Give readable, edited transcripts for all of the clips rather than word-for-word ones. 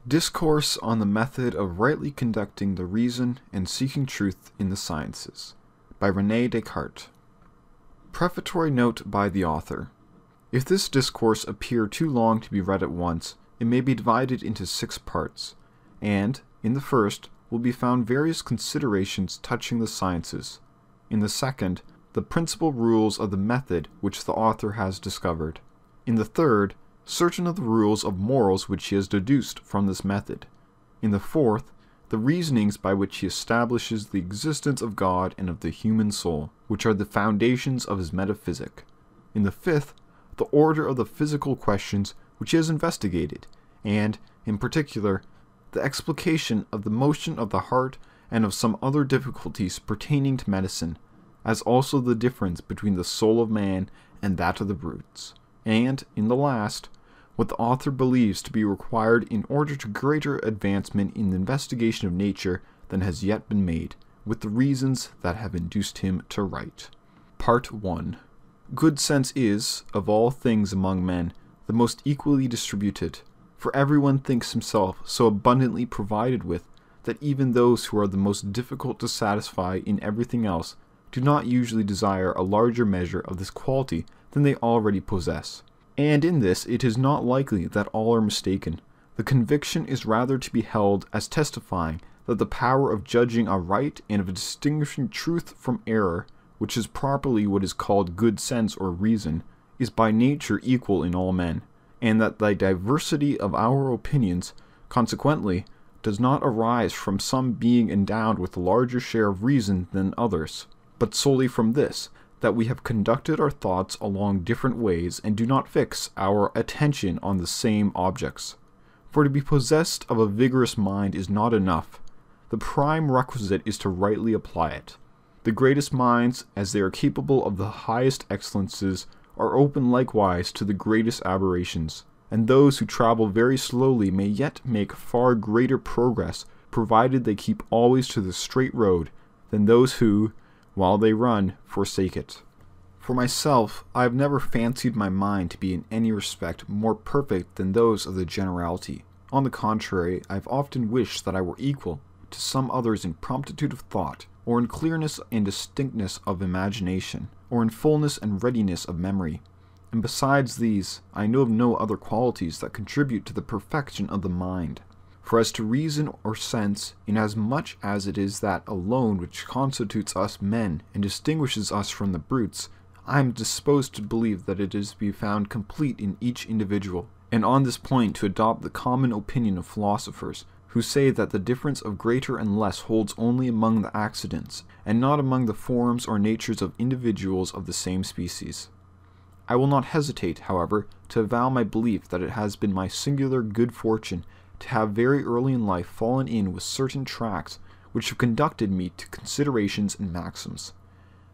Discourse on the Method of Rightly Conducting the Reason and Seeking Truth in the Sciences by Rene Descartes. Prefatory note by the author. If this discourse appear too long to be read at once, it may be divided into 6 parts, and, in the first, will be found various considerations touching the sciences. In the second, the principal rules of the method which the author has discovered. In the third, certain of the rules of morals which he has deduced from this method. In the fourth, the reasonings by which he establishes the existence of God and of the human soul, which are the foundations of his metaphysic. In the fifth, the order of the physical questions which he has investigated, and, in particular, the explication of the motion of the heart and of some other difficulties pertaining to medicine, as also the difference between the soul of man and that of the brutes. And, in the last, what the author believes to be required in order to greater advancement in the investigation of nature than has yet been made, with the reasons that have induced him to write. Part 1. Good sense is, of all things among men, the most equally distributed, for everyone thinks himself so abundantly provided with, that even those who are the most difficult to satisfy in everything else do not usually desire a larger measure of this quality than they already possess. And in this it is not likely that all are mistaken. The conviction is rather to be held as testifying that the power of judging aright and of distinguishing truth from error, which is properly what is called good sense or reason, is by nature equal in all men, and that the diversity of our opinions, consequently, does not arise from some being endowed with a larger share of reason than others, but solely from this, that we have conducted our thoughts along different ways and do not fix our attention on the same objects. For to be possessed of a vigorous mind is not enough. The prime requisite is to rightly apply it. The greatest minds, as they are capable of the highest excellences, are open likewise to the greatest aberrations, and those who travel very slowly may yet make far greater progress, provided they keep always to the straight road, than those who, while they run, forsake it. For myself, I have never fancied my mind to be in any respect more perfect than those of the generality. On the contrary, I have often wished that I were equal to some others in promptitude of thought, or in clearness and distinctness of imagination, or in fullness and readiness of memory. And besides these, I know of no other qualities that contribute to the perfection of the mind. For as to reason or sense, inasmuch as it is that alone which constitutes us men and distinguishes us from the brutes, I am disposed to believe that it is to be found complete in each individual, and on this point to adopt the common opinion of philosophers, who say that the difference of greater and less holds only among the accidents, and not among the forms or natures of individuals of the same species. I will not hesitate, however, to avow my belief that it has been my singular good fortune to have very early in life fallen in with certain tracts which have conducted me to considerations and maxims,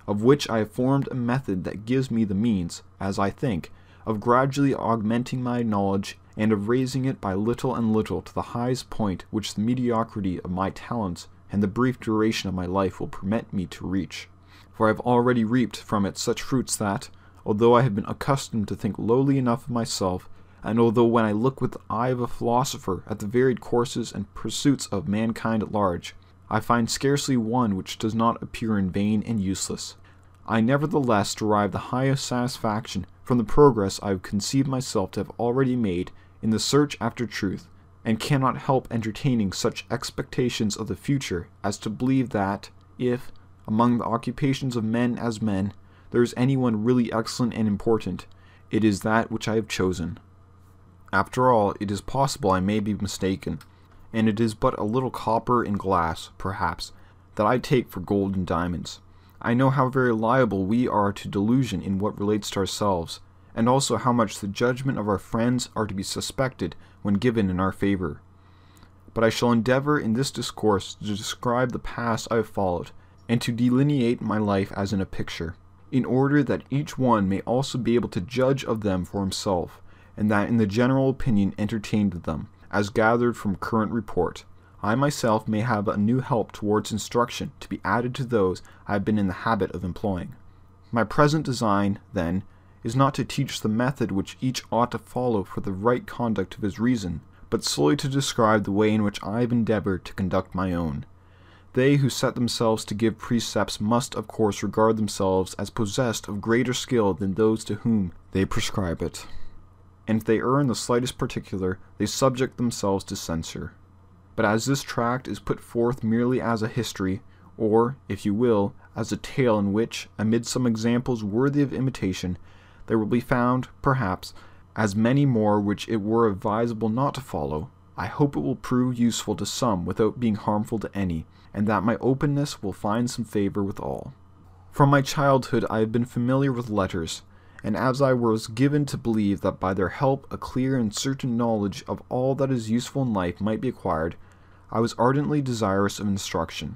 of which I have formed a method that gives me the means, as I think, of gradually augmenting my knowledge and of raising it by little and little to the highest point which the mediocrity of my talents and the brief duration of my life will permit me to reach. For I have already reaped from it such fruits that, although I have been accustomed to think lowly enough of myself, and although when I look with the eye of a philosopher at the varied courses and pursuits of mankind at large, I find scarcely one which does not appear in vain and useless, I nevertheless derive the highest satisfaction from the progress I have conceived myself to have already made in the search after truth, and cannot help entertaining such expectations of the future as to believe that, if, among the occupations of men as men, there is any one really excellent and important, it is that which I have chosen. After all, it is possible I may be mistaken, and it is but a little copper and glass, perhaps, that I take for gold and diamonds. I know how very liable we are to delusion in what relates to ourselves, and also how much the judgment of our friends are to be suspected when given in our favor. But I shall endeavor in this discourse to describe the paths I have followed, and to delineate my life as in a picture, in order that each one may also be able to judge of them for himself, and that in the general opinion entertained of them, as gathered from current report, I myself may have a new help towards instruction to be added to those I have been in the habit of employing. My present design, then, is not to teach the method which each ought to follow for the right conduct of his reason, but solely to describe the way in which I have endeavored to conduct my own. They who set themselves to give precepts must of course regard themselves as possessed of greater skill than those to whom they prescribe it. And if they err in the slightest particular, they subject themselves to censure. But as this tract is put forth merely as a history, or, if you will, as a tale in which, amid some examples worthy of imitation, there will be found, perhaps, as many more which it were advisable not to follow, I hope it will prove useful to some without being harmful to any, and that my openness will find some favor with all. From my childhood I had been familiar with letters, and as I was given to believe that by their help a clear and certain knowledge of all that is useful in life might be acquired, I was ardently desirous of instruction.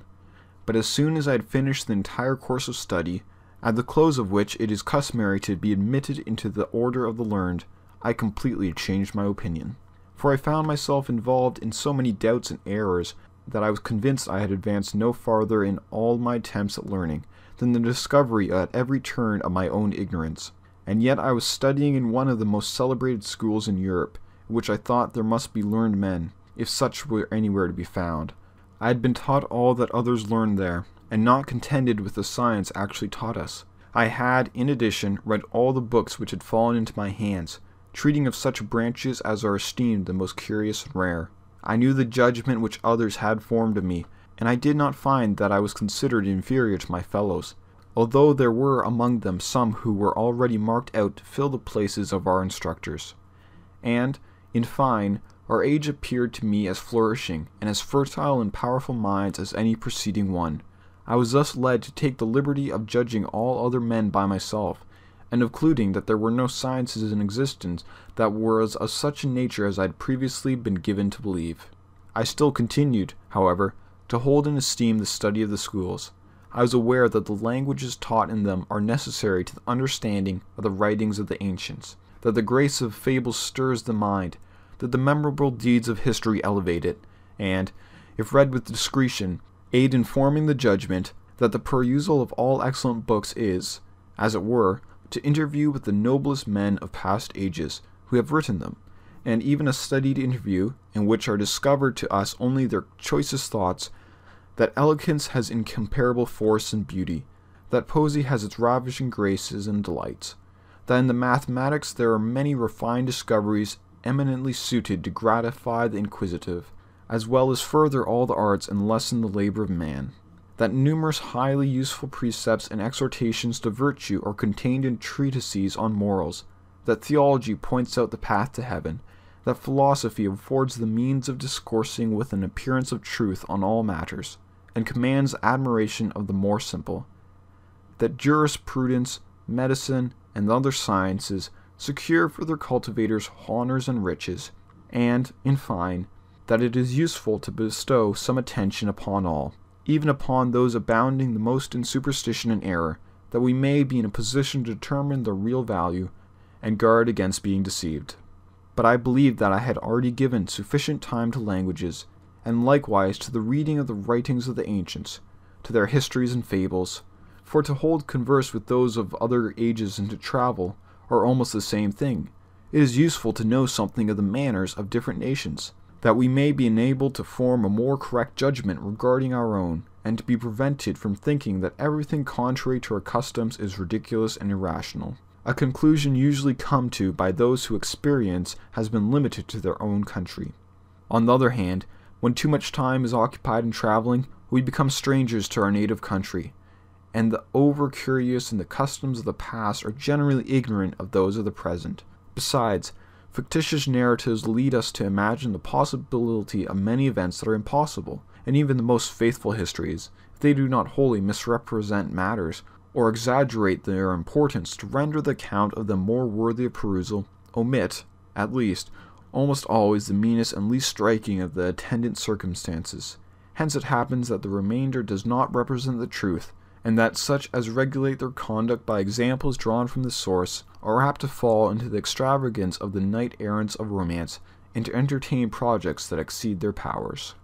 But as soon as I had finished the entire course of study, at the close of which it is customary to be admitted into the order of the learned, I completely changed my opinion. For I found myself involved in so many doubts and errors that I was convinced I had advanced no farther in all my attempts at learning than the discovery at every turn of my own ignorance. And yet I was studying in one of the most celebrated schools in Europe, in which I thought there must be learned men, if such were anywhere to be found. I had been taught all that others learned there, and not contented with the science actually taught us. I had, in addition, read all the books which had fallen into my hands, treating of such branches as are esteemed the most curious and rare. I knew the judgment which others had formed of me, and I did not find that I was considered inferior to my fellows, although there were among them some who were already marked out to fill the places of our instructors. And, in fine, our age appeared to me as flourishing, and as fertile in powerful minds as any preceding one. I was thus led to take the liberty of judging all other men by myself, and of concluding that there were no sciences in existence that were of such a nature as I had previously been given to believe. I still continued, however, to hold in esteem the study of the schools. I was aware that the languages taught in them are necessary to the understanding of the writings of the ancients, that the grace of fables stirs the mind, that the memorable deeds of history elevate it, and, if read with discretion, aid in forming the judgment, that the perusal of all excellent books is, as it were, to interview with the noblest men of past ages who have written them, and even a studied interview, in which are discovered to us only their choicest thoughts, that eloquence has incomparable force and beauty, that poesy has its ravishing graces and delights, that in the mathematics there are many refined discoveries eminently suited to gratify the inquisitive, as well as further all the arts and lessen the labor of man, that numerous highly useful precepts and exhortations to virtue are contained in treatises on morals, that theology points out the path to heaven, that philosophy affords the means of discoursing with an appearance of truth on all matters, and commands admiration of the more simple, that jurisprudence, medicine, and other sciences secure for their cultivators honours and riches, and, in fine, that it is useful to bestow some attention upon all, even upon those abounding the most in superstition and error, that we may be in a position to determine their real value, and guard against being deceived. But I believed that I had already given sufficient time to languages, and likewise to the reading of the writings of the ancients, to their histories and fables, for to hold converse with those of other ages and to travel are almost the same thing. It is useful to know something of the manners of different nations, that we may be enabled to form a more correct judgment regarding our own, and to be prevented from thinking that everything contrary to our customs is ridiculous and irrational, a conclusion usually come to by those whose experience has been limited to their own country. On the other hand, when too much time is occupied in traveling, we become strangers to our native country, and the over-curious in the customs of the past are generally ignorant of those of the present. Besides, fictitious narratives lead us to imagine the possibility of many events that are impossible, and even the most faithful histories, if they do not wholly misrepresent matters, or exaggerate their importance to render the account of them more worthy of perusal, omit, at least, almost always the meanest and least striking of the attendant circumstances. Hence it happens that the remainder does not represent the truth, and that such as regulate their conduct by examples drawn from the source are apt to fall into the extravagance of the knight-errants of romance, and to entertain projects that exceed their powers.